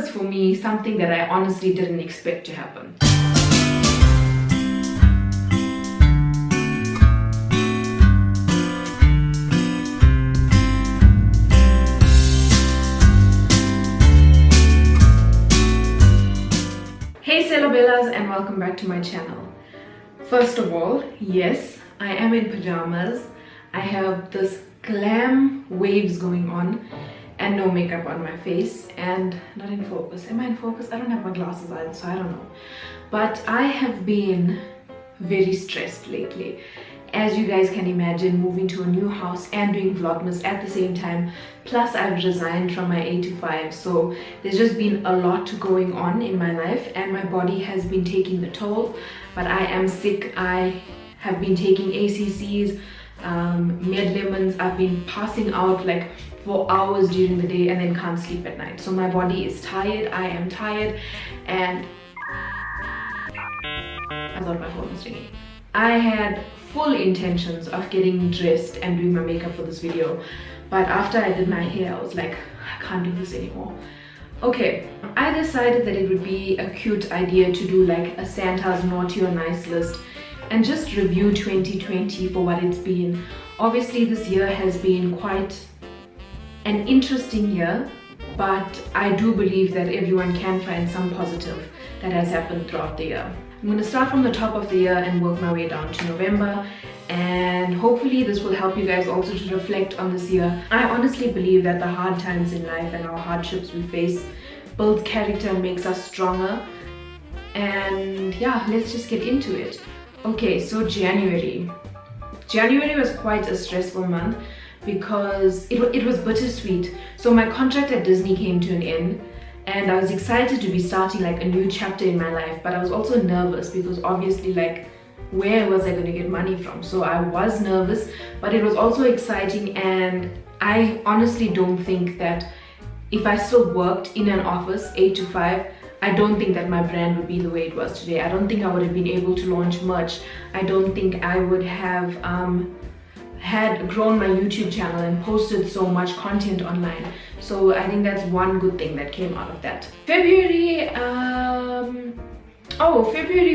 was for me something that I honestly didn't expect to happen. Hey Sela Bellas, and welcome back to my channel. First of all, yes, I am in pajamas. I have this glam waves going on and no makeup on my face and not in focus. Am I in focus? I don't have my glasses on, so I don't know. But I have been very stressed lately. As you guys can imagine, moving to a new house and doing Vlogmas at the same time. Plus I've resigned from my 8 to 5, so there's just been a lot going on in my life and my body has been taking the toll. But I am sick. I have been taking ACCs, med lemons. I've been passing out like for hours during the day and then can't sleep at night. So my body is tired, I am tired, and I thought my phone was ringing. I had full intentions of getting dressed and doing my makeup for this video, but after I did my hair I was like, I can't do this anymore. Okay, I decided that it would be a cute idea to do like a Santa's naughty or nice list and just review 2020 for what it's been. Obviously this year has been quite an interesting year, but I do believe that everyone can find some positive that has happened throughout the year. I'm going to start from the top of the year and work my way down to November, and hopefully this will help you guys also to reflect on this year. I honestly believe that the hard times in life and our hardships we face builds character and makes us stronger. And yeah, let's just get into it. Okay, so January was quite a stressful month because it was bittersweet. So my contract at Disney came to an end and I was excited to be starting like a new chapter in my life, but I was also nervous because obviously like where was I going to get money from? So I was nervous, but it was also exciting, and I honestly don't think that if I still worked in an office 8 to 5, I don't think that my brand would be the way it was today. I don't think I would have been able to launch much. I don't think I would have had grown my YouTube channel and posted so much content online. So I think that's one good thing that came out of that. February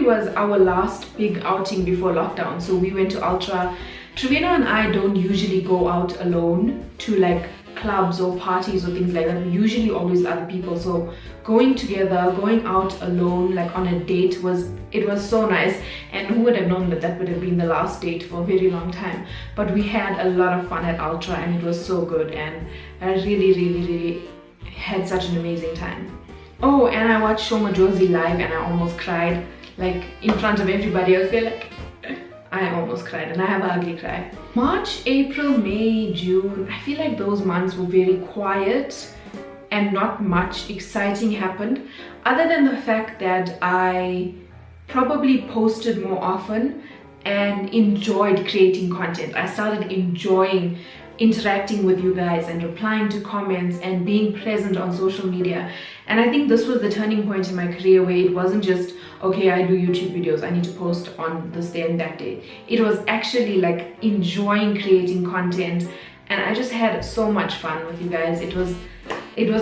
was our last big outing before lockdown. So we went to Ultra. Trevino and I don't usually go out alone to like clubs or parties or things like that. We usually always other people, so going together, going out alone like on a date was so nice. And who would have known that that would have been the last date for a very long time. But we had a lot of fun at Ultra and it was so good, and I really had such an amazing time. Oh, and I watched Shoma Josie live and I almost cried, like in front of everybody. I was there like, I almost cried, and I have an ugly cry. March, April, May, June, I feel like those months were very quiet and not much exciting happened, other than the fact that I probably posted more often and enjoyed creating content. I started enjoying interacting with you guys and replying to comments and being present on social media. And I think this was the turning point in my career where it wasn't just, okay, I do YouTube videos, I need to post on this day and that day. It was actually like enjoying creating content, and I just had so much fun with you guys. It was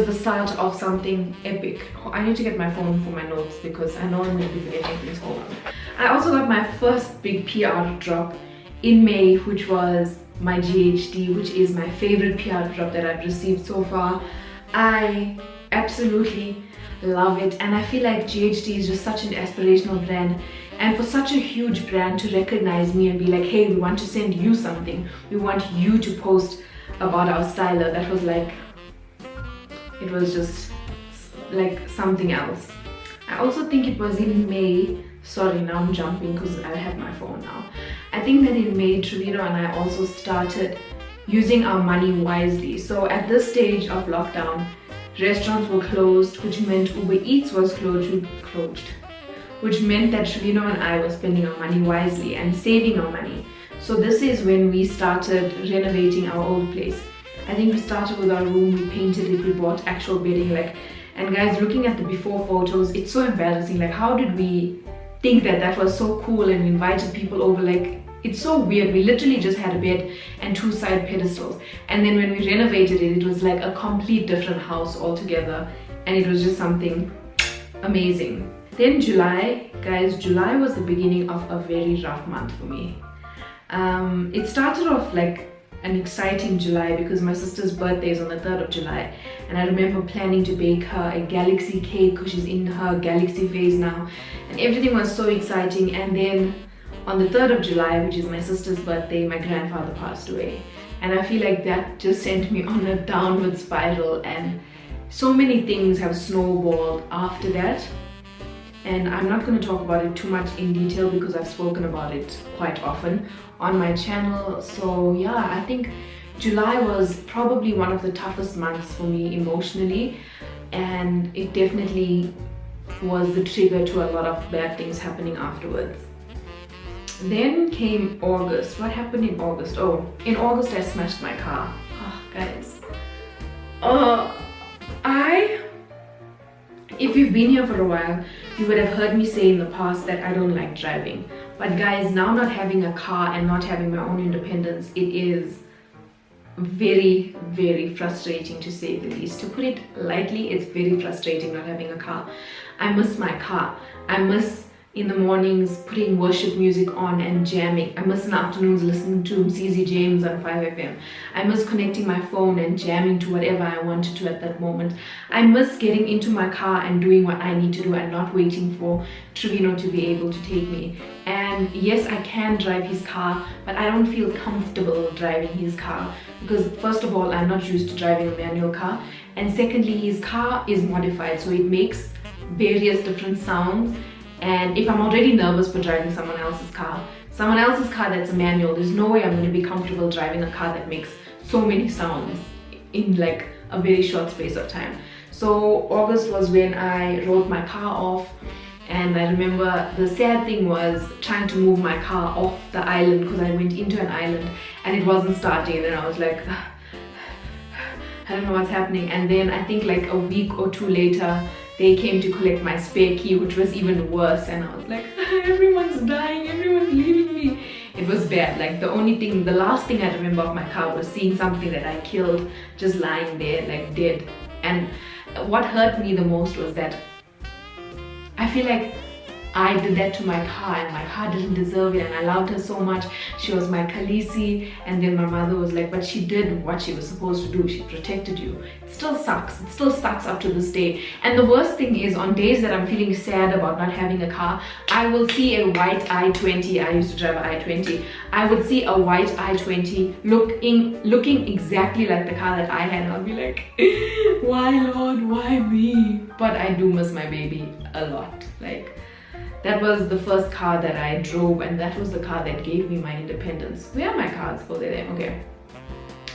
the start of something epic. I need to get my phone for my notes because I know I'm going to be forgetting things. Hold on. I also got my first big PR drop in May, which was my GHD, which is my favorite PR drop that I've received so far. I absolutely love it, and I feel like GHD is just such an aspirational brand, and for such a huge brand to recognize me and be like, hey, we want to send you something, we want you to post about our styler, that was like, it was just like something else. I also think it was in May, sorry, now I'm jumping because I have my phone now. I think that in May, Trevino and I also started using our money wisely. So at this stage of lockdown, restaurants were closed, which meant Uber Eats was closed, which meant that Trevino and I were spending our money wisely and saving our money. So this is when we started renovating our old place. I think we started with our room, we painted it, we bought actual bedding, like, and guys, looking at the before photos, it's so embarrassing. Like, how did we think that that was so cool and we invited people over? Like, it's so weird. We literally just had a bed and 2 side pedestals, and then when we renovated it, it was like a complete different house altogether. and it was just something amazing. Then July, guys, July was the beginning of a very rough month for me. It started off like an exciting July because my sister's birthday is on the 3rd of July, and I remember planning to bake her a galaxy cake because she's in her galaxy phase now, and everything was so exciting. And then on the 3rd of July, which is my sister's birthday, my grandfather passed away, and I feel like that just sent me on a downward spiral, and so many things have snowballed after that. And I'm not going to talk about it too much in detail because I've spoken about it quite often on my channel. So yeah, I think July was probably one of the toughest months for me emotionally, and it definitely was the trigger to a lot of bad things happening afterwards. Then came August. What happened in August? Oh, in August I smashed my car. Oh, guys. If you've been here for a while, you would have heard me say in the past that I don't like driving. But guys, now not having a car and not having my own independence, it is very, very frustrating to say the least. To put it lightly, it's very frustrating not having a car. I miss my car. I miss in the mornings putting worship music on and jamming. I miss in the afternoons listening to CZ James on 5FM. I miss connecting my phone and jamming to whatever I wanted to at that moment. I miss getting into my car and doing what I need to do and not waiting for Trevino to be able to take me. And yes, I can drive his car, but I don't feel comfortable driving his car because first of all, I'm not used to driving a manual car, and secondly, his car is modified, so it makes various different sounds. And if I'm already nervous for driving someone else's car that's a manual, there's no way I'm going to be comfortable driving a car that makes so many sounds in like a very short space of time. So August was when I wrote my car off, and I remember the sad thing was trying to move my car off the island because I went into an island and it wasn't starting, and then I was like, I don't know what's happening. And then I think like a week or two later, they came to collect my spare key, which was even worse, and I was like, everyone's dying, everyone's leaving me. It was bad. Like the last thing I remember of my car was seeing something that I killed just lying there like dead. And what hurt me the most was that I feel like I did that to my car, and my car didn't deserve it, and I loved her so much. She was my Khaleesi, and then my mother was like, but she did what she was supposed to do. She protected you. It still sucks. It still sucks up to this day. And the worst thing is, on days that I'm feeling sad about not having a car, I will see a white i20. I used to drive an i20. I would see a white i20 looking exactly like the car that I had, and I'll be like, why Lord, why me? But I do miss my baby a lot. Like, that was the first car that I drove, and that was the car that gave me my independence. Where are my cards? Oh, they're there. Okay.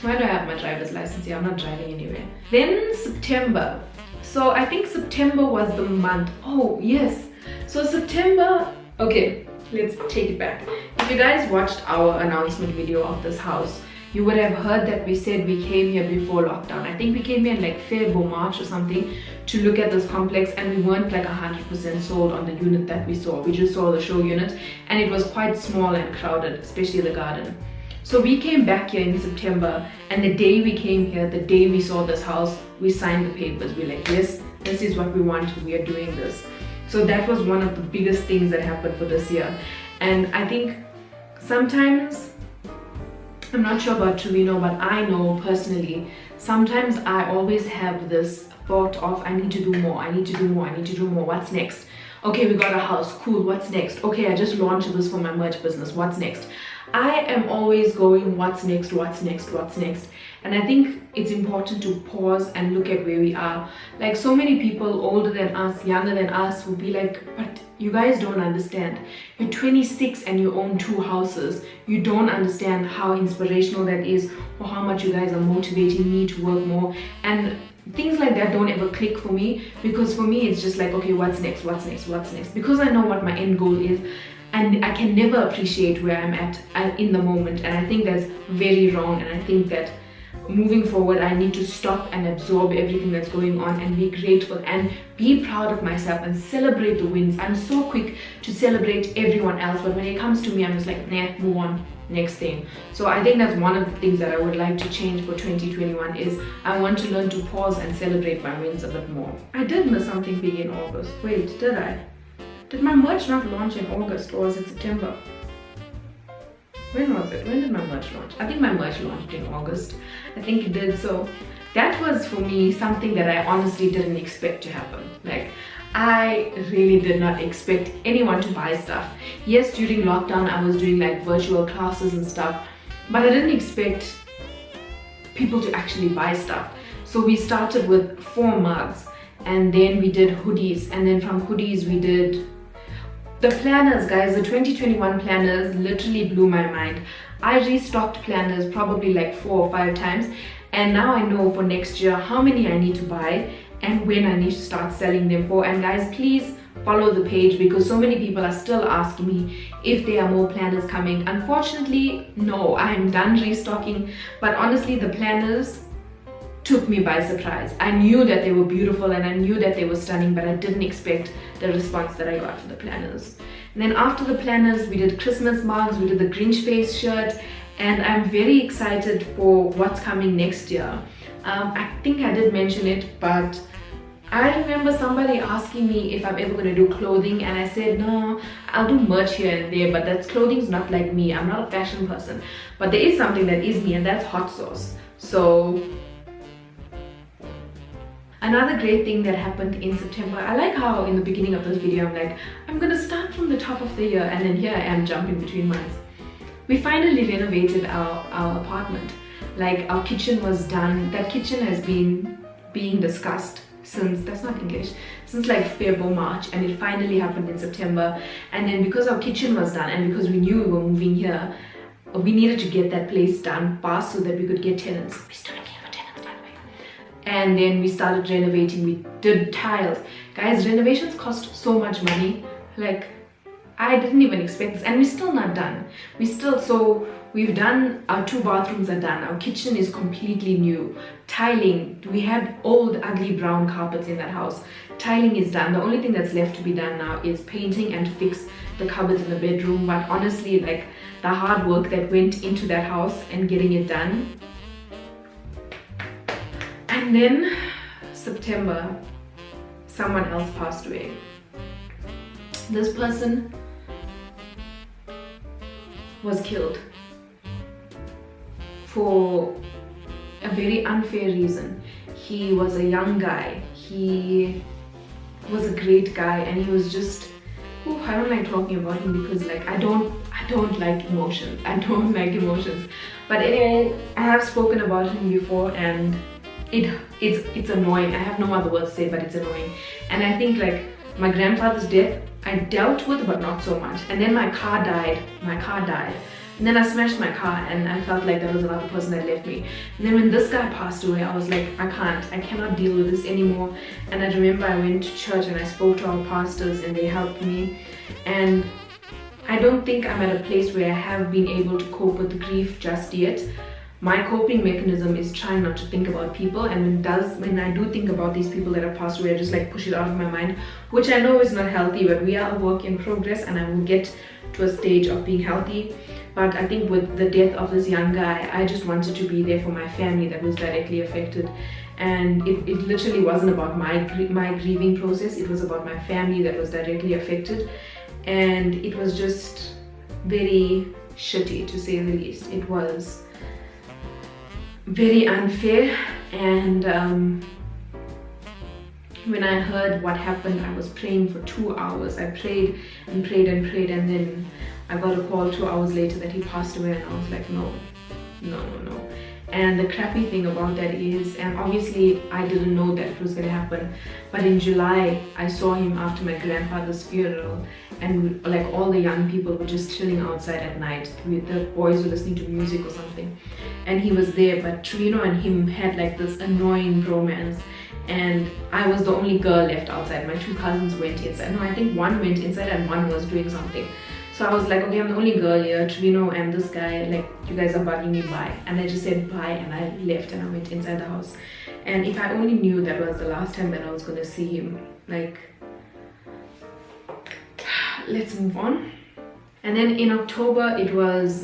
Why do I have my driver's license here? I'm not driving anywhere. Then September. So I think September was the month. Oh, yes. So September. Okay, let's take it back. If you guys watched our announcement video of this house, you would have heard that we said we came here before lockdown. I think we came here in like Feb or March or something to look at this complex, and we weren't like 100% sold on the unit that we saw. We just saw the show unit, and it was quite small and crowded, especially the garden. So we came back here in September, and the day we came here, the day we saw this house, we signed the papers. We're like, yes, this is what we want, we are doing this. So that was one of the biggest things that happened for this year. And I think sometimes, I'm not sure about Trevino, but I know personally, sometimes I always have this thought of, I need to do more, I need to do more, I need to do more. What's next? Okay, we got a house, cool, what's next? Okay, I just launched this for my merch business, what's next? I am always going, what's next, what's next, what's next? And I think it's important to pause and look at where we are. Like, so many people older than us, younger than us will be like, but you guys don't understand. You're 26 and you own 2 houses. You don't understand how inspirational that is, or how much you guys are motivating me to work more. And things like that don't ever click for me, because for me it's just like, okay, what's next, what's next, what's next? Because I know what my end goal is, and I can never appreciate where I'm at in the moment. And I think that's very wrong, and I think that moving forward, I need to stop and absorb everything that's going on and be grateful and be proud of myself and celebrate the wins. I'm so quick to celebrate everyone else, but when it comes to me, I'm just like, nah, move on, next thing. So I think that's one of the things that I would like to change for 2021 is I want to learn to pause and celebrate my wins a bit more. I did miss something big in August. Wait, did I? Did my merch not launch in August, or was it September? When was it? When did my merch launch? I think my merch launched in August. I think it did. So that was for me something that I honestly didn't expect to happen. Like, I really did not expect anyone to buy stuff. Yes, during lockdown I was doing like virtual classes and stuff, but I didn't expect people to actually buy stuff. So we started with 4 mugs, and then we did hoodies, and then from hoodies we did the planners. Guys, the 2021 planners literally blew my mind. I restocked planners probably like 4 or 5 times, and now I know for next year how many I need to buy and when I need to start selling them for. And guys, please follow the page, because so many people are still asking me if there are more planners coming. Unfortunately, no, I'm done restocking, but honestly the planners took me by surprise. I knew that they were beautiful and I knew that they were stunning, but I didn't expect the response that I got for the planners. And then after the planners, we did Christmas mugs, we did the Grinch face shirt, and I'm very excited for what's coming next year. I think I did mention it, but I remember somebody asking me if I'm ever going to do clothing, and I said no, I'll do merch here and there, but that's clothing's not like me. I'm not a fashion person, but there is something that is me, and that's hot sauce. So another great thing that happened in September, I like how in the beginning of this video I'm like, I'm gonna start from the top of the year, and then here I am jumping between months. We finally renovated our apartment. Like, our kitchen was done. That kitchen has been being discussed since, that's not English, since like February or March, and it finally happened in September. And then because our kitchen was done and because we knew we were moving here, we needed to get that place done fast so that we could get tenants. We still don't have tenants, by the way. And then we started renovating. We did tiles. Guys, renovations cost so much money. Like, I didn't even expect this, and we're still not done. So we've done, our 2 bathrooms are done, our kitchen is completely new. Tiling, we had old ugly brown carpets in that house. Tiling is done. The only thing that's left to be done now is painting and fix the cupboards in the bedroom. But honestly, like, the hard work that went into that house and getting it done. And then September, someone else passed away. This person was killed for a very unfair reason. He was a young guy. He was a great guy, and he was just, I don't like talking about him because like I don't like emotions. I don't like emotions. But anyway, I have spoken about him before, and it's annoying. I have no other words to say, but it's annoying. And I think like my grandfather's death I dealt with, but not so much. And then my car died. And then I smashed my car, and I felt like there was another person that left me. And then when this guy passed away, I was like, I cannot deal with this anymore. And I remember I went to church and I spoke to our pastors, and they helped me. And I don't think I'm at a place where I have been able to cope with the grief just yet. My coping mechanism is trying not to think about people, and when I do think about these people that have passed away, I just like push it out of my mind, which I know is not healthy, but we are a work in progress, and I will get to a stage of being healthy. But I think with the death of this young guy, I just wanted to be there for my family that was directly affected. And it literally wasn't about my grieving process, it was about my family that was directly affected. And it was just very shitty, to say the least. It was very unfair. And when I heard what happened, I was praying for 2 hours. I prayed and prayed and prayed, and then I got a call 2 hours later that he passed away, and I was like, no. And the crappy thing about that is, and obviously I didn't know that it was going to happen, but in July I saw him after my grandfather's funeral, and like all the young people were just chilling outside at night. The boys were listening to music or something, and he was there. But Trino and him had like this annoying bromance, and I was the only girl left outside. My 2 cousins went inside. No, I think one went inside and one was doing something. So I was like, okay, I'm the only girl here, Trevino and this guy, like, you guys are bugging me, bye. And I just said bye and I left and I went inside the house. And if I only knew that was the last time that I was gonna see him, like, let's move on. And then in October, it was,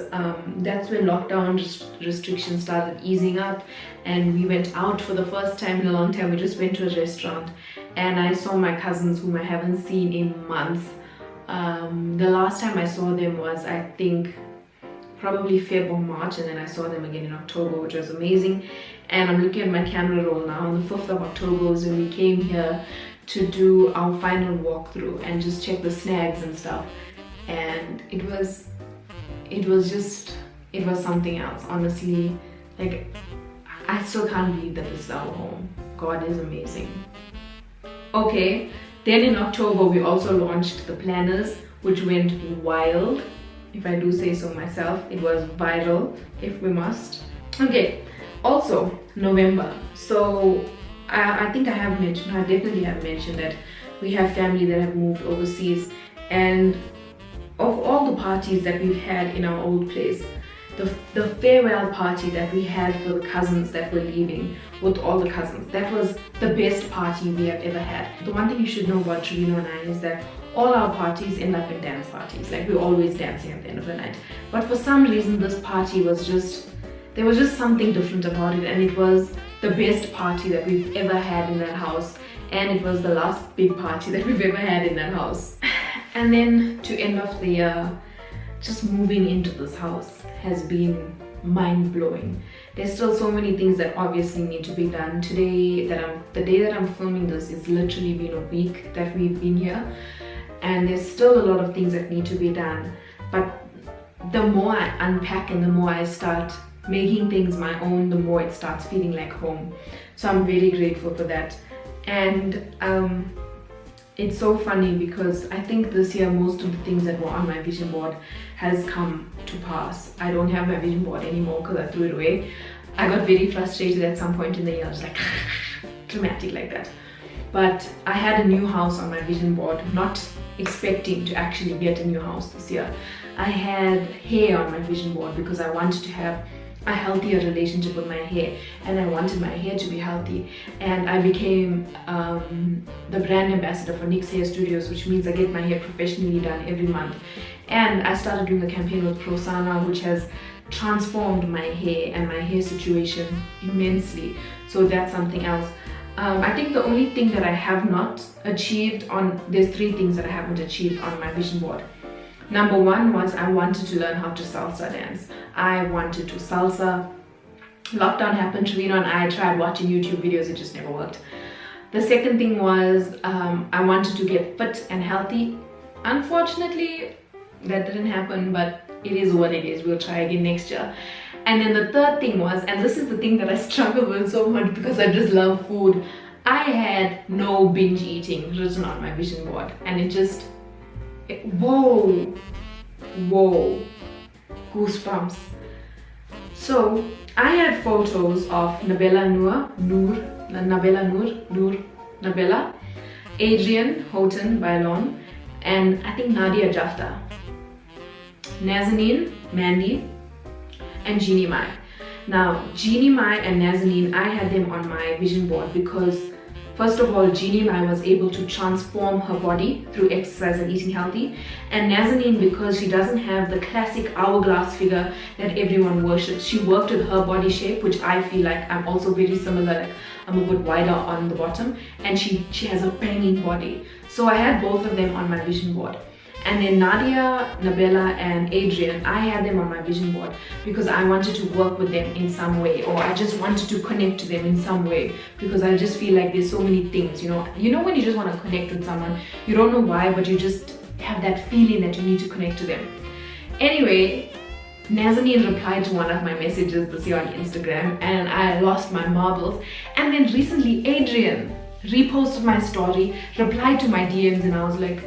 that's when lockdown restrictions started easing up, and we went out for the first time in a long time. We just went to a restaurant and I saw my cousins whom I haven't seen in months. The last time I saw them was, I think, probably Feb or March, and then I saw them again in October, which was amazing. And I'm looking at my camera roll now. On the 5th of October was when we came here to do our final walkthrough and just check the snags and stuff. And it was something else, honestly. Like, I still can't believe that this is our home. God is amazing. Okay, then in October we also launched the planners, which went wild, if I do say so myself. It was viral, if we must. Okay, also November. So I think I definitely have mentioned that we have family that have moved overseas, and of all the parties that we've had in our old place, the farewell party that we had for the cousins that were leaving, with all the cousins, that was the best party we have ever had. The one thing you should know about Trevino and I is that all our parties end up in dance parties. Like, we're always dancing at the end of the night. But for some reason, this party was just, there was just something different about it, and it was the best party that we've ever had in that house, and it was the last big party that we've ever had in that house. And then to end off the year, just moving into this house has been mind-blowing. There's still so many things that obviously need to be done. The day that I'm filming this, it's literally been a week that we've been here, and there's still a lot of things that need to be done. But the more I unpack and the more I start making things my own, the more it starts feeling like home. So I'm very grateful for that. And it's so funny because I think this year most of the things that were on my vision board has come to pass. I don't have my vision board anymore because I threw it away. I got very frustrated at some point in the year. I was like dramatic like that. But I had a new house on my vision board, not expecting to actually get a new house this year. I had hair on my vision board because I wanted to have a healthier relationship with my hair, and I wanted my hair to be healthy. And I became the brand ambassador for NYX Hair Studios, which means I get my hair professionally done every month. And I started doing a campaign with Prosana, which has transformed my hair and my hair situation immensely. So that's something else. I think the only thing that I have not achieved there's 3 things that I haven't achieved on my vision board. Number 1 was I wanted to learn how to salsa dance. I wanted to salsa. Lockdown happened, Trevino and I tried watching YouTube videos, it just never worked. The second thing was I wanted to get fit and healthy. Unfortunately, that didn't happen, but it is what it is. We'll try again next year. And then the third thing was, and this is the thing that I struggle with so much because I just love food, I had no binge eating written on my vision board, and whoa, goosebumps. So I had photos of Nabella, Adrian Houghton Bailon, and I think Nadia Jafta, Nazanin, Mandy, and Jeannie Mai. Now, Jeannie Mai and Nazanin, I had them on my vision board because, first of all, Jeannie Mai was able to transform her body through exercise and eating healthy. And Nazanin, because she doesn't have the classic hourglass figure that everyone worships. She worked with her body shape, which I feel like I'm also very similar, like I'm a bit wider on the bottom, and she has a banging body. So I had both of them on my vision board. And then Nadia, Nabella, and Adrian, I had them on my vision board because I wanted to work with them in some way, or I just wanted to connect to them in some way, because I just feel like there's so many things, you know when you just want to connect with someone, you don't know why, but you just have that feeling that you need to connect to them. Anyway, Nazanin replied to one of my messages this year on Instagram, and I lost my marbles. And then recently, Adrian reposted my story, replied to my DMs, and I was like,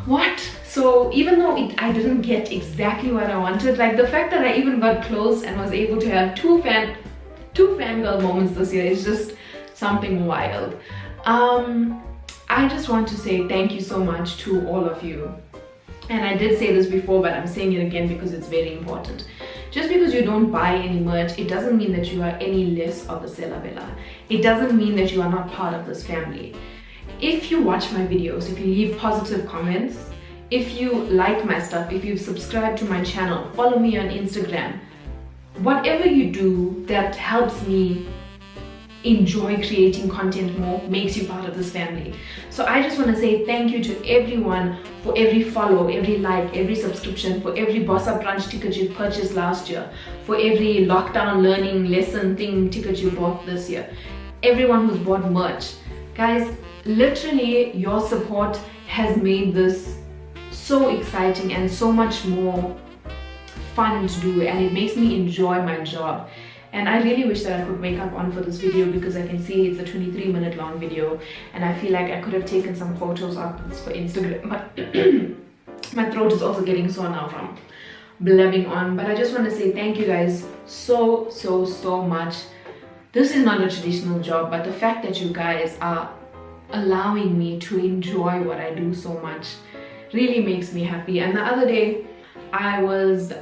what? So even though I didn't get exactly what I wanted, like the fact that I even got close and was able to have two fangirl moments this year is just something wild. I just want to say thank you so much to all of you And I did say this before, but I'm saying it again because it's very important. Just because you don't buy any merch, it doesn't mean that you are any less of a Sela Bella. It doesn't mean that you are not part of this family. If you watch my videos, if you leave positive comments, if you like my stuff, if you've subscribed to my channel, follow me on Instagram, whatever you do that helps me enjoy creating content more makes you part of this family. So I just want to say thank you to everyone for every follow, every like, every subscription, for every Boss Up Brunch ticket you purchased last year, for every lockdown learning lesson thing ticket you bought this year, everyone who's bought merch. Guys, literally your support has made this so exciting and so much more fun to do, and it makes me enjoy my job. And I really wish that I could make up on for this video, because I can see it's a 23-minute long video and I feel like I could have taken some photos of this for Instagram, but my throat is also getting sore now from blabbing on. But I just want to say thank you guys so much. This is not a traditional job, but the fact that you guys are allowing me to enjoy what I do so much really makes me happy. And the other day I was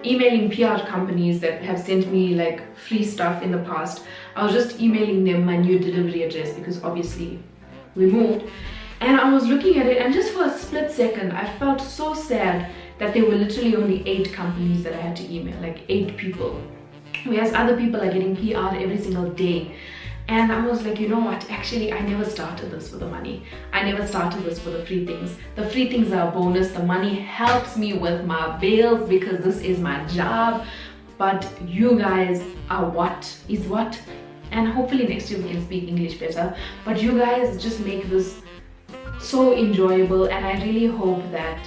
emailing PR companies that have sent me like free stuff in the past. I was just emailing them my new delivery address because obviously we moved, and I was looking at it, and just for a split second I felt so sad that there were literally only 8 companies that I had to email, like 8 people, whereas other people are getting PR every single day. And I was like, you know what, actually I never started this for the money. I never started this for the free things. The free things are a bonus. The money helps me with my bills because this is my job. But you guys are what is what. And hopefully next year we can speak English better. But you guys just make this so enjoyable, and I really hope that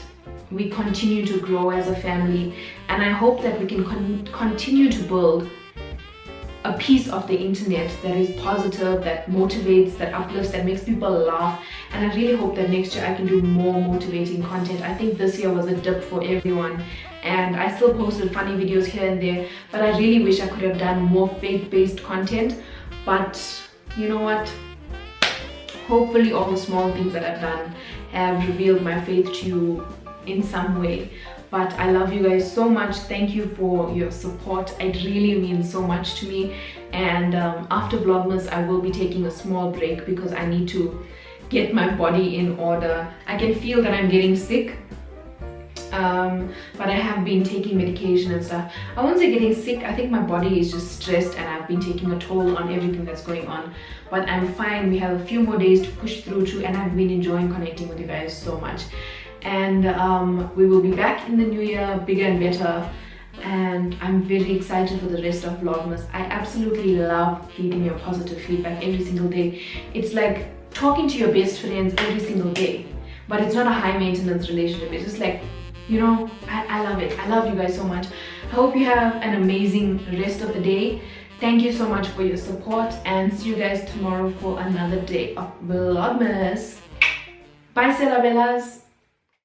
we continue to grow as a family. And I hope that we can continue to build a piece of the internet that is positive, that motivates, that uplifts, that makes people laugh. And I really hope that next year I can do more motivating content. I think this year was a dip for everyone, and I still posted funny videos here and there, but I really wish I could have done more faith-based content. But you know what, hopefully all the small things that I've done have revealed my faith to you in some way. But I love you guys so much. Thank you for your support. It really means so much to me. And after Vlogmas, I will be taking a small break because I need to get my body in order. I can feel that I'm getting sick, but I have been taking medication and stuff. I won't say getting sick. I think my body is just stressed, and I've been taking a toll on everything that's going on. But I'm fine. We have a few more days to push through to, and I've been enjoying connecting with you guys so much. And we will be back in the new year bigger and better, and I'm very excited for the rest of Vlogmas. I absolutely love reading your positive feedback every single day. It's like talking to your best friends every single day, but it's not a high maintenance relationship. It's just like, you know, I love it. I love you guys so much. I hope you have an amazing rest of the day. Thank you so much for your support, and see you guys tomorrow for another day of Vlogmas. Bye, Sela Bellas.